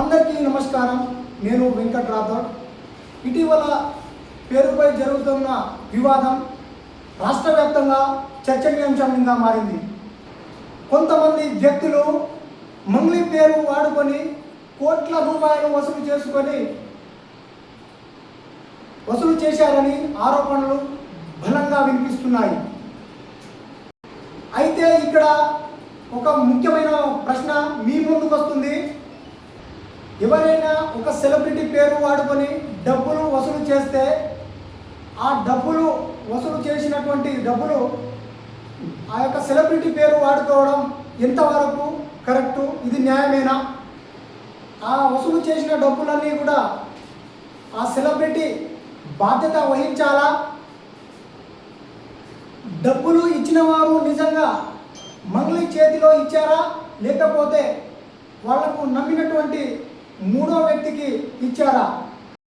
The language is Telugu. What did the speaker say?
అందరికీ నమస్కారం. నేను వెంకట్ రాథోడ్. ఇటీవల పేరుపై జరుగుతున్న వివాదం రాష్ట్ర వ్యాప్తంగా చర్చనీయాంశంగా మారింది. కొంతమంది వ్యక్తులు మంగ్లీ పేరు వాడుకొని కోట్ల రూపాయలు వసూలు చేశారని ఆరోపణలు బలంగా వినిపిస్తున్నాయి. అయితే ఇక్కడ ఒక ముఖ్యమైన ప్రశ్న మీ ముందుకు వస్తుంది. ఎవరైనా ఒక సెలబ్రిటీ పేరు వాడుకొని డబ్బులు వసూలు చేస్తే ఆ డబ్బులు వసూలు చేసినటువంటి డబ్బులు ఆ యొక్క సెలబ్రిటీ పేరు వాడుకోవడం ఎంతవరకు కరెక్టు? ఇది న్యాయమేనా? ఆ వసూలు చేసిన డబ్బులన్నీ కూడా ఆ సెలబ్రిటీ బాధ్యత వహించాలా? డబ్బులు ఇచ్చిన వారు నిజంగా మంగ్లీ చేతిలో ఇచ్చారా, లేకపోతే వాళ్లకు నమ్మినటువంటి మూడో వ్యక్తికి ఇచ్చారా?